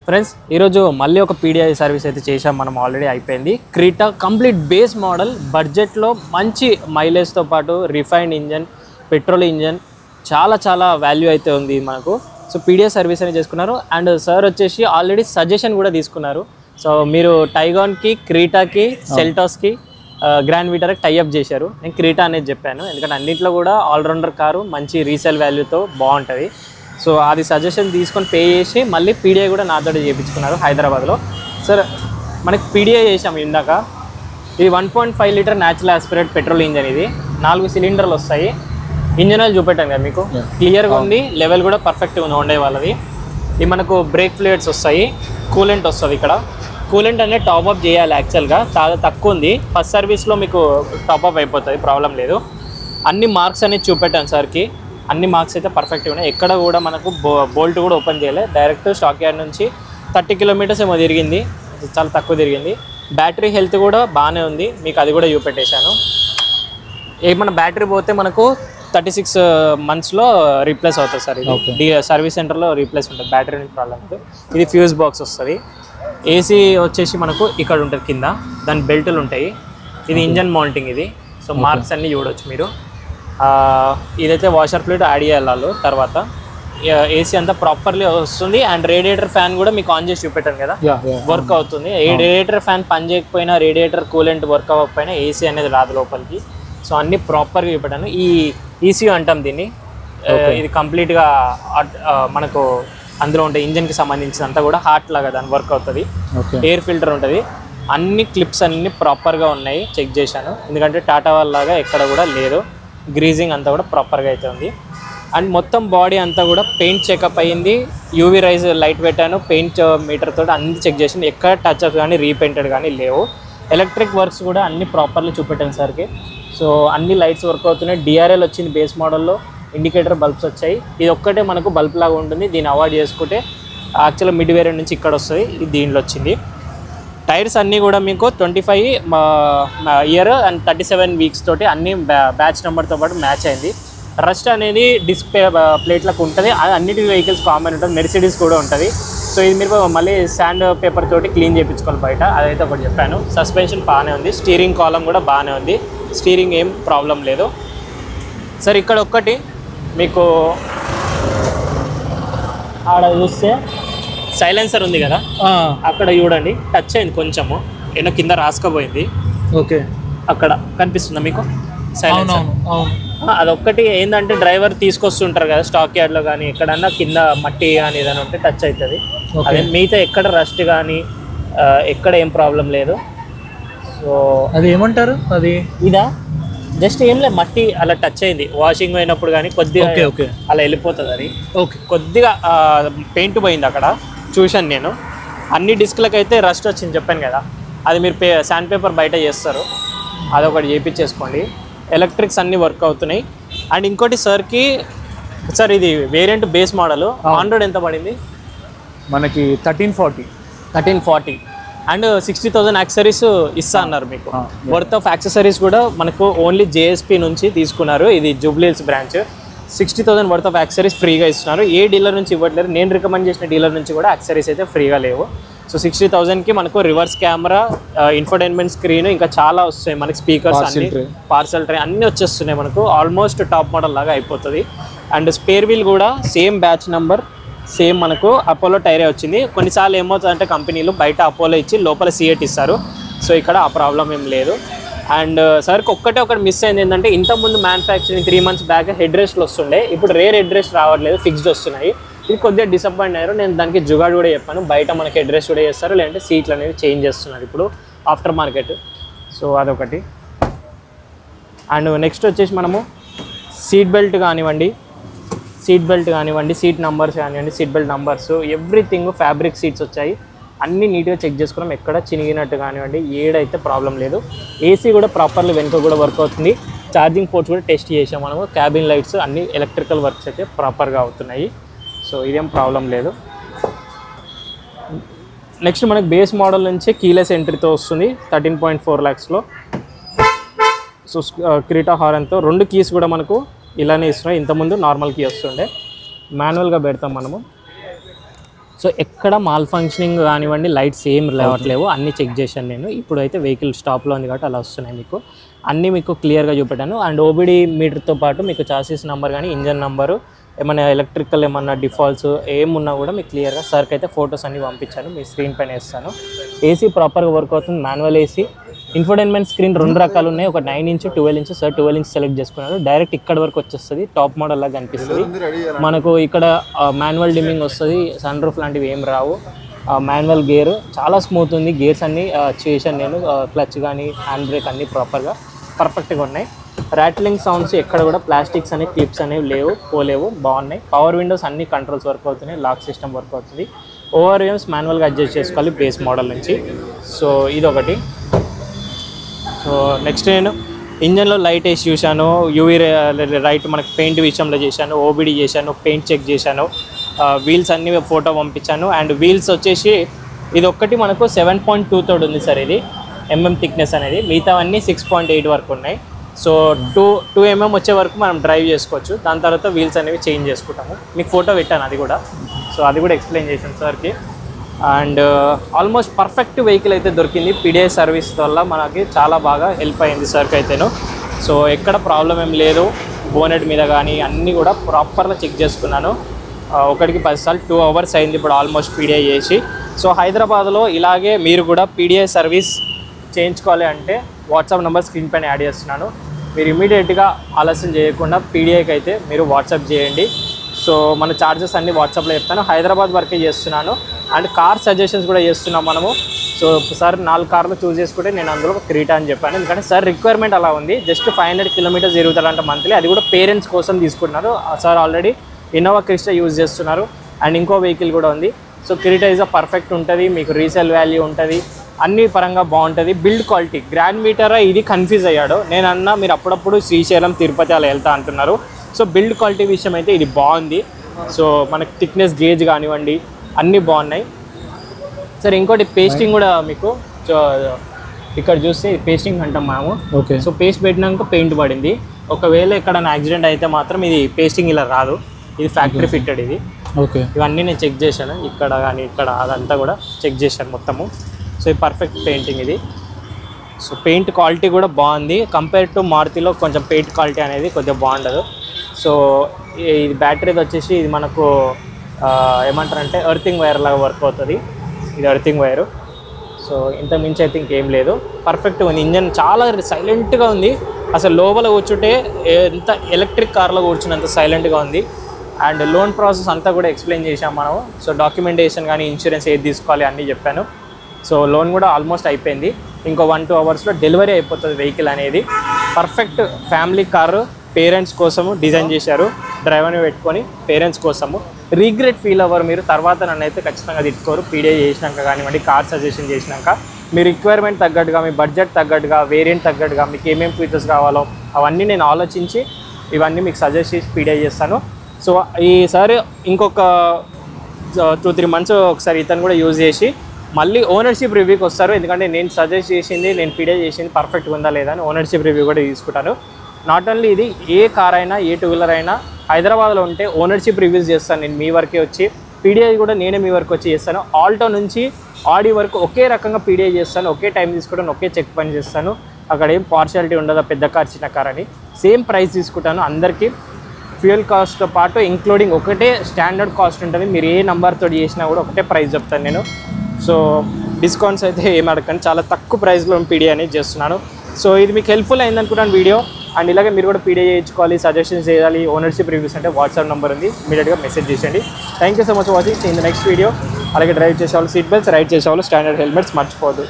Friends ఈరోజు మళ్ళీ ఒక పీడిఐ సర్వీస్ అయితే చేసాం మనం ఆల్రెడీ అయిపోయింది. క్రీటా కంప్లీట్ బేస్ మోడల్ బడ్జెట్లో మంచి మైలేజ్తో పాటు రిఫైన్డ్ ఇంజన్, పెట్రోల్ ఇంజన్ చాలా వాల్యూ అయితే ఉంది మనకు. సో పీడిఐ సర్వీస్ అని చేసుకున్నారు. అండ్ సార్ వచ్చేసి ఆల్రెడీ సజెషన్ కూడా తీసుకున్నారు. సో మీరు టైగాన్కి, క్రీటాకి, సెల్టాస్కి, గ్రాండ్ వీటర్కి టైఅప్ చేశారు. నేను క్రీటా అనేది చెప్పాను ఎందుకంటే అన్నింటిలో కూడా ఆల్రౌండర్ కారు మంచి రీసేల్ వాల్యూతో బాగుంటుంది. సో అది సజెషన్ తీసుకొని పే చేసి మళ్ళీ పీడిఐ కూడా నాతో చేయించుకున్నారు హైదరాబాద్లో. సార్ మనకి పీడిఐ చేసాము ఇందాక. ఇది 1.5 litre natural aspirate petrol engine. ఇది 4 సిలిండర్లు వస్తాయి. ఇంజన్ ఆయిల్ చూపెట్టాను కదా మీకు, క్లియర్గా ఉంది. లెవెల్ కూడా పర్ఫెక్ట్గా ఉంది ఉండే వాళ్ళది. ఇది మనకు బ్రేక్ ఫ్లూయిడ్స్ వస్తాయి, కూలెంట్ వస్తుంది. ఇక్కడ కూలెంట్ అనేది టాప్అప్ చేయాలి. యాక్చువల్గా చాలా తక్కువ ఉంది. ఫస్ట్ సర్వీస్లో మీకు టాప్అప్ అయిపోతుంది, ప్రాబ్లం లేదు. అన్ని మార్క్స్ అనేది చూపెట్టాను సార్కి. అన్ని మార్క్స్ అయితే పర్ఫెక్ట్గా ఉన్నాయి. ఎక్కడ కూడా మనకు బోల్ట్ కూడా ఓపెన్ చేయలేదు. డైరెక్ట్ స్టాక్ యార్డ్ నుంచి 30 కిలోమీటర్స్ ఏమో తిరిగింది, చాలా తక్కువ తిరిగింది. బ్యాటరీ హెల్త్ కూడా బాగానే ఉంది, మీకు అది కూడా చూపెట్టేశాను. ఏమన్నా బ్యాటరీ పోతే మనకు 36 మంత్స్లో రీప్లేస్ అవుతుంది సార్. ఇది సర్వీస్ సెంటర్లో రీప్లేస్ ఉంటుంది, బ్యాటరీ నుంచి ప్రాబ్లం ఉంటుంది. ఇది ఫ్యూజ్ బాక్స్ వస్తుంది. ఏసీ వచ్చేసి మనకు ఇక్కడ ఉంటుంది కింద, దాని బెల్టులు ఉంటాయి. ఇది ఇంజన్ మౌంటింగ్ ఇది. సో మార్క్స్ అన్నీ చూడవచ్చు మీరు. ఇదైతే వాషర్ ఫ్లూయిడ్ యాడ్ చేయాలి తర్వాత. ఏసీ అంతా ప్రాపర్లీ వస్తుంది. అండ్ రేడియేటర్ ఫ్యాన్ కూడా మీకు ఆన్ చేసి చూపెట్టాను కదా, వర్క్ అవుతుంది. రేడియేటర్ ఫ్యాన్ పని చేయకపోయినా, రేడియేటర్ కూలెంట్ వర్క్ అవ్వకపోయినా ఏసీ అనేది రాదు లోపలికి. సో అన్నీ ప్రాపర్గా చూపెట్టాను. ఈ ఈసీయూ అంటాం దీన్ని. ఇది కంప్లీట్గా మనకు అందులో ఉంటే ఇంజన్కి సంబంధించినంతా కూడా హార్ట్ లాగా దాని వర్క్ అవుతుంది. ఎయిర్ ఫిల్టర్ ఉంటుంది. అన్ని క్లిప్స్ అన్నీ ప్రాపర్గా ఉన్నాయి, చెక్ చేశాను. ఎందుకంటే టాటా వాళ్ళలాగా ఎక్కడ కూడా లేదు. గ్రీజింగ్ అంతా కూడా ప్రాపర్గా అయితే ఉంది. అండ్ మొత్తం బాడీ అంతా కూడా పెయింట్ చెకప్ అయ్యింది. యూవీ రైజ్ లైట్ పెట్టాను, పెయింట్ మీటర్ తోటి అన్ని చెక్ చేసాను. ఎక్కడ టచ్ అప్ కానీ రీపెయింటెడ్ కానీ లేవు. ఎలక్ట్రిక్ వర్క్స్ కూడా అన్ని ప్రాపర్లీ చూపెట్టాను సార్కి. సో అన్ని లైట్స్ వర్క్ అవుతున్నాయి. డిఆర్ఎల్ వచ్చింది బేస్ మోడల్లో. ఇండికేటర్ బల్బ్స్ వచ్చాయి. ఇది ఒక్కటే మనకు బల్బ్ లాగా ఉంటుంది. దీన్ని అవాయిడ్ చేసుకుంటే యాక్చువల్గా మిడ్ వేరియంట్ నుంచి ఇక్కడ వస్తుంది, ఇది దీంట్లో వచ్చింది. టైర్స్ అన్నీ కూడా మీకు 25 ఇయర్ అండ్ 37 వీక్స్ తోటి అన్ని బ్యాచ్ నెంబర్తో పాటు మ్యాచ్ అయింది. రస్ట్ అనేది డిస్ప్లే ప్లేట్లకు ఉంటుంది. అన్నిటి వెహికల్స్ కామన్ ఉంటుంది. మెర్సిడీస్ కూడా ఉంటుంది. సో ఇది మీరు మళ్ళీ శాండ్ పేపర్ తోటి క్లీన్ చేయించుకోవాలి బయట. అదైతే ఒకటి చెప్పాను. సస్పెన్షన్ బాగానే ఉంది. స్టీరింగ్ కాలం కూడా బాగానే ఉంది. స్టీరింగ్ ఏం ప్రాబ్లం లేదు సార్. ఇక్కడ ఒక్కటి మీకు ఆడ చూస్తే సైలెన్సర్ ఉంది కదా, అక్కడ చూడండి టచ్ అయింది కొంచెము, ఏదో కింద రాసుకపోయింది. ఓకే, అక్కడ కనిపిస్తుందా మీకు సైలెన్సర్? అదొక్కటి ఏంటంటే డ్రైవర్ తీసుకొస్తుంటారు కదా స్టాక్ యార్డ్లో కానీ ఎక్కడన్నా కింద మట్టి కానీ ఏదైనా ఉంటే టచ్ అవుతుంది. అదే మిగతా ఎక్కడ రస్ట్ కానీ ఎక్కడ ఏం ప్రాబ్లం లేదు. సో అది ఏమంటారు, అది ఇదా జస్ట్ ఏం లేదు, మట్టి అలా టచ్ అయింది వాషింగ్ అయినప్పుడు కానీ కొద్దిగా అలా వెళ్ళిపోతుంది. అది ఓకే, కొద్దిగా పెయింట్ పోయింది అక్కడ చూశాను నేను. అన్ని డిస్క్లకు అయితే రస్ట్ వచ్చింది చెప్పాను కదా, అది మీరు శాండ్ పేపర్ బయట చేస్తారు, అదొకటి చేయించేసుకోండి. ఎలక్ట్రిక్స్ అన్నీ వర్క్ అవుతున్నాయి. అండ్ ఇంకోటి సార్కి, సార్ ఇది variant base model on road ఎంత పడింది మనకి 1340 అండ్ 60,000 యాక్సెసరీస్ ఇస్తా అన్నారు మీకు. వర్త్ ఆఫ్ యాక్సెసరీస్ కూడా మనకు ఓన్లీ జేఎస్పీ నుంచి తీసుకున్నారు. ఇది Jubilee hills branch. 60,000 worth of accessories ఫ్రీగా ఇస్తున్నారు. ఏ డీలర్ నుంచి ఇవ్వట్లేరు. నేను రికమెండ్ చేసిన డీలర్ నుంచి కూడా యాక్సెసరీస్ అయితే ఫ్రీగా లేవు. సో 60,000కి మనకు రివర్స్ కెమెరా, ఇన్ఫోటైన్మెంట్ స్క్రీన్, ఇంకా చాలా వస్తాయి మనకి. స్పీకర్స్ అన్ని, పార్సల్ ట్రే అన్నీ వచ్చేస్తున్నాయి మనకు. ఆల్మోస్ట్ టాప్ మోడల్ లాగా అయిపోతుంది. అండ్ స్పేర్ వీల్ కూడా సేమ్ బ్యాచ్ నెంబర్, సేమ్ మనకు అపోలో టైరే వచ్చింది. కొన్నిసార్లు ఏమవుతుందంటే కంపెనీలు బయట అపోలో ఇచ్చి లోపల సిఎట్ ఇస్తారు. సో ఇక్కడ ఆ ప్రాబ్లం ఏం లేదు. అండ్ సార్కి ఒకటి మిస్ అయింది ఏంటంటే, ఇంతకుముందు మ్యానుఫ్యాక్చరింగ్ 3 months బ్యాక్ హెడ్ రెస్ట్లు వస్తుండే, ఇప్పుడు రేర్ హెడ్ రెస్ట్ రావట్లేదు, ఫిక్స్డ్ వస్తున్నాయి. ఇది కొద్దిగా డిసప్పాయింట్ అయ్యారు. నేను దానికి జుగాడు కూడా చెప్పాను, బయట మనకి హెడ్ రెస్ట్ కూడా చేస్తారు, లేదంటే సీట్లు అనేవి చేంజ్ చేస్తున్నారు ఇప్పుడు ఆఫ్టర్ మార్కెట్. సో అదొకటి. అండ్ నెక్స్ట్ వచ్చేసి మనము సీట్ బెల్ట్ కానివ్వండి, సీట్ నంబర్స్ కానివ్వండి, seat belt numbers, everything fabric seats వచ్చాయి. అన్నీ నీట్గా చెక్ చేసుకున్నాం, ఎక్కడ చినిగినట్టు కానివ్వండి ఏడైతే ప్రాబ్లం లేదు. ఏసీ కూడా ప్రాపర్లీ వెనుక కూడా వర్క్ అవుతుంది. ఛార్జింగ్ పోర్ట్స్ కూడా టెస్ట్ చేసాం మనము. క్యాబిన్ లైట్స్ అన్ని ఎలక్ట్రికల్ వర్క్స్ అయితే ప్రాపర్గా అవుతున్నాయి. సో ఇదేం ప్రాబ్లం లేదు. నెక్స్ట్ మనకి బేస్ మోడల్ నుంచి కీలెస్ ఎంట్రీతో వస్తుంది 13.4 lakhsలో. సో క్రీటా హారన్తో 2 కీస్ కూడా మనకు ఇలానే ఇస్తున్నాయి. ఇంతకుముందు నార్మల్ కీ వస్తుండే, మాన్యువల్గా పెడతాం మనము. సో ఎక్కడ మాల్ ఫంక్షనింగ్ కానివ్వండి, లైట్స్ ఏం రావట్లేవు, అన్నీ చెక్ చేశాను నేను. ఇప్పుడైతే వెహికల్ స్టాప్లో ఉంది కాబట్టి అలా వస్తున్నాయి మీకు. అన్నీ మీకు క్లియర్గా చూపెట్టాను. అండ్ ఓబిడి మీటర్తో పాటు మీకు చాసిస్ నెంబర్ కానీ, ఇంజన్ నెంబరు, ఏమైనా ఎలక్ట్రికల్ ఏమన్నా డిఫాల్ట్స్ ఏమున్నా కూడా మీకు క్లియర్గా సార్కి అయితే ఫొటోస్ అన్నీ పంపించాను, మీ స్క్రీన్ పైన వేస్తాను. ఏసీ ప్రాపర్గా వర్క్ అవుతుంది, మాన్యువల్ ఏసీ. ఇన్ఫోటైన్మెంట్ స్క్రీన్ 2 రకాలు ఉన్నాయి, ఒక 9 inch 12 inch. Sir 12 inch select చేసుకున్నాడు, డైరెక్ట్ ఇక్కడ వరకు వచ్చేస్తుంది, టాప్ మోడల్ లాగా కనిపిస్తుంది మనకు. ఇక్కడ మాన్యువల్ డిమ్మింగ్ వస్తుంది, సన్ రూఫ్ లాంటివి ఏం రావు. మాన్యువల్ గేర్ చాలా స్మూత్ ఉంది, గేర్స్ అన్నీ చేశాను నేను, క్లచ్ కానీ హ్యాండ్ బ్రేక్ అన్నీ ప్రాపర్గా పర్ఫెక్ట్గా ఉన్నాయి. ర్యాట్లింగ్ సౌండ్స్ ఎక్కడ కూడా ప్లాస్టిక్స్ అనేవి క్లిప్స్ అనేవి పోలేవు, బాగున్నాయి. పవర్ విండోస్ అన్ని కంట్రోల్స్ వర్క్ అవుతున్నాయి, లాక్ సిస్టమ్ వర్క్ అవుతుంది. ఓఆర్ఎమ్స్ మాన్యువల్గా అడ్జస్ట్ చేసుకోవాలి బేస్ మోడల్ నుంచి. సో ఇది ఒకటి. సో నెక్స్ట్ నేను ఇంజన్లో లైట్ వేసి చూశాను, యూవీ రైట్ మనకి పెయింట్ విషయంలో చేశాను, ఓబిడి చేశాను, పెయింట్ చెక్ చేశాను, వీల్స్ అన్నీ ఫోటో పంపించాను. అండ్ వీల్స్ వచ్చేసి ఇది ఒక్కటి మనకు 7.2 తోడు ఉంది సార్, ఇది థిక్నెస్ అనేది. మిగతావన్నీ 6.8 వరకు ఉన్నాయి. సో 2 mm వచ్చే వరకు మనం డ్రైవ్ చేసుకోవచ్చు. దాని తర్వాత వీల్స్ అనేవి చేంజ్ చేసుకుంటాము. మీకు ఫోటో పెట్టాను అది కూడా, సో అది కూడా ఎక్స్ప్లెయిన్ చేశాను సార్కి. అండ్ ఆల్మోస్ట్ పర్ఫెక్ట్ వెహికల్ అయితే దొరికింది. పీడిఐ సర్వీస్ వల్ల మనకి చాలా బాగా హెల్ప్ అయింది సార్కి అయితేను. సో ఎక్కడ ప్రాబ్లం ఏం లేదు, బోనెట్ మీద కానీ అన్నీ కూడా ప్రాపర్గా చెక్ చేసుకున్నాను. ఒకటికి 10 సార్లు 2 అవర్స్ అయింది ఇప్పుడు ఆల్మోస్ట్ పీడిఐ చేసి. సో హైదరాబాద్లో ఇలాగే మీరు కూడా పీడిఐ సర్వీస్ చేయించుకోవాలి అంటే వాట్సాప్ నెంబర్ స్క్రీన్ పైన యాడ్ చేస్తున్నాను. మీరు ఇమీడియట్గా ఆలస్యం చేయకుండా పీడిఐకి అయితే మీరు వాట్సాప్ చేయండి. సో మన ఛార్జెస్ అన్నీ వాట్సాప్లో చెప్తాను. హైదరాబాద్ వరకే చేస్తున్నాను. అండ్ కార్ సజెషన్స్ కూడా చేస్తున్నాం మనము. సో సార్ 4 కార్లు చూస్ చేసుకుంటే నేను అందులో క్రీటా అని చెప్పాను, ఎందుకంటే సార్ రిక్వైర్మెంట్ అలా ఉంది. జస్ట్ 500 కిలోమీటర్స్ తిరుగుతారంట మంత్లీ, అది కూడా పేరెంట్స్ కోసం తీసుకుంటున్నారు. Sir already Innova Crysta use చేస్తున్నారు, అండ్ ఇంకో వెహికల్ కూడా ఉంది. సో క్రీటా ఈజ్ పర్ఫెక్ట్ ఉంటుంది, మీకు రీసేల్ వాల్యూ ఉంటుంది, అన్ని పరంగా బాగుంటుంది. బిల్డ్ క్వాలిటీ గ్రాండ్ మీటరా ఇది కన్ఫ్యూజ్ అయ్యాడు. నేను అన్నా మీరు అప్పుడప్పుడు శ్రీశైలం తిరుపతి అలా వెళ్తా అంటున్నారు. సో బిల్డ్ క్వాలిటీ విషయం అయితే ఇది బాగుంది. సో మనకి థిక్నెస్ గేజ్ కానివ్వండి అన్నీ బాగున్నాయి సార్. ఇంకోటి పేస్టింగ్ కూడా మీకు ఇక్కడ చూస్తే పేస్టింగ్ అంటాం మేము. ఓకే. సో పేస్ట్ పెట్టినాక పెయింట్ పడింది. ఒకవేళ ఎక్కడైనా యాక్సిడెంట్ అయితే మాత్రం ఇది పేస్టింగ్ ఇలా రాదు, ఇది ఫ్యాక్టరీ ఫిట్టెడ్ ఇది. ఓకే. ఇవన్నీ నేను చెక్ చేశాను, ఇక్కడ కానీ ఇక్కడ అదంతా కూడా చెక్ చేశాను మొత్తము. సో ఇది పర్ఫెక్ట్ పెయింటింగ్ ఇది. సో పెయింట్ క్వాలిటీ కూడా బాగుంది. కంపేర్ టు మారుతిలో కొంచెం పెయింట్ క్వాలిటీ అనేది కొద్దిగా బాగుండదు. సో ఇది బ్యాటరీది వచ్చేసి ఇది మనకు ఏమంటారంటే ఎర్తింగ్ వైర్ లాగా వర్క్ అవుతుంది, ఇది ఎర్తింగ్ వైరు. సో ఇంత మించి అయితే ఇంకేం లేదు, పర్ఫెక్ట్గా ఉంది. ఇంజన్ చాలా సైలెంట్గా ఉంది, అసలు లోపల కూర్చుంటే ఎంత ఎలక్ట్రిక్ కార్లో కూర్చున్నంత సైలెంట్గా ఉంది. అండ్ లోన్ ప్రాసెస్ అంతా కూడా ఎక్స్ప్లెయిన్ చేసాం మనము. సో డాక్యుమెంటేషన్ కానీ ఇన్సూరెన్స్ ఏది తీసుకోవాలి అన్నీ చెప్పాను. సో లోన్ కూడా ఆల్మోస్ట్ అయిపోయింది, ఇంకో 1-2 అవర్స్లో డెలివరీ అయిపోతుంది వెహికల్ అనేది. పర్ఫెక్ట్ ఫ్యామిలీ కారు, పేరెంట్స్ కోసము డిజైన్ చేశారు, డ్రైవర్ని పెట్టుకొని పేరెంట్స్ కోసము. రీగ్రెట్ ఫీల్ అవ్వరు మీరు, తర్వాత నన్ను అయితే ఖచ్చితంగా తిట్టుకోరు. పీడిఐ చేసినాక కానివ్వండి, కార్ సజెషన్ చేసినాక మీ రిక్వైర్మెంట్ తగ్గట్టుగా, మీ బడ్జెట్ తగ్గట్టుగా, వేరియంట్ తగ్గట్టుగా మీకు ఏమేమి ఫీచర్స్ కావాలో అవన్నీ నేను ఆలోచించి ఇవన్నీ మీకు సజెస్ట్ చేసి పీడిఐ చేస్తాను. సో ఈసారి ఇంకొక 2-3 మంత్స్ ఒకసారి ఇతను కూడా యూజ్ చేసి మళ్ళీ ఓనర్షిప్ రివ్యూకి వస్తారు, ఎందుకంటే నేను సజెస్ట్ చేసింది, నేను పీడిఐ చేసింది పర్ఫెక్ట్గా ఉందా లేదా అని ఓనర్షిప్ రివ్యూ కూడా తీసుకుంటాను. నాట్ ఓన్లీ ఇది, ఏ కార్ అయినా ఏ 2-వీలర్ అయినా హైదరాబాద్లో ఉంటే ఓనర్షిప్ రివ్యూస్ చేస్తాను నేను, మీ వరకే వచ్చి. పీడిఐ కూడా నేనే మీ వరకు వచ్చి చేస్తాను. ఆల్టో నుంచి ఆడి వరకు ఒకే రకంగా పీడిఐ చేస్తాను, ఒకే టైం తీసుకుంటాను, ఒకే చెక్ పని చేస్తాను. అక్కడ ఏం పార్షియాలిటీ ఉండదు, పెద్ద కార్ చిన్న కార్ అని. సేమ్ ప్రైస్ తీసుకుంటాను అందరికీ. ఫ్యూయల్ కాస్ట్తో పాటు ఇంక్లూడింగ్ ఒకటే స్టాండర్డ్ కాస్ట్ ఉంటుంది. మీరు ఏ నెంబర్తో చేసినా కూడా ఒకటే ప్రైస్ చెప్తాను నేను. సో డిస్కౌంట్స్ అయితే ఏం అడగండి, చాలా తక్కువ ప్రైస్లో పీడిఐ అనేది చేస్తున్నాను. సో ఇది మీకు హెల్ప్ఫుల్ అయింది అనుకుంటాను వీడియో. అండ్ ఇలాగే మీరు కూడా పీడిఐ చేయించుకోవాలి, సజెషన్స్ చేయాలి, ఓనర్షిప్ రివ్యూస్ అంటే వాట్సాప్ నెంబర్ ఉంది, ఇమీడియట్గా మెసేజ్ చేయండి. Thank you so much watching. In the next video అలాగే డ్రైవ్ చేసేవాళ్ళు సీట్ బెల్ట్స్, రైడ్ చేసేవాళ్ళు స్టాండర్డ్ హెల్మెట్స్ మర్చిపోవద్దు.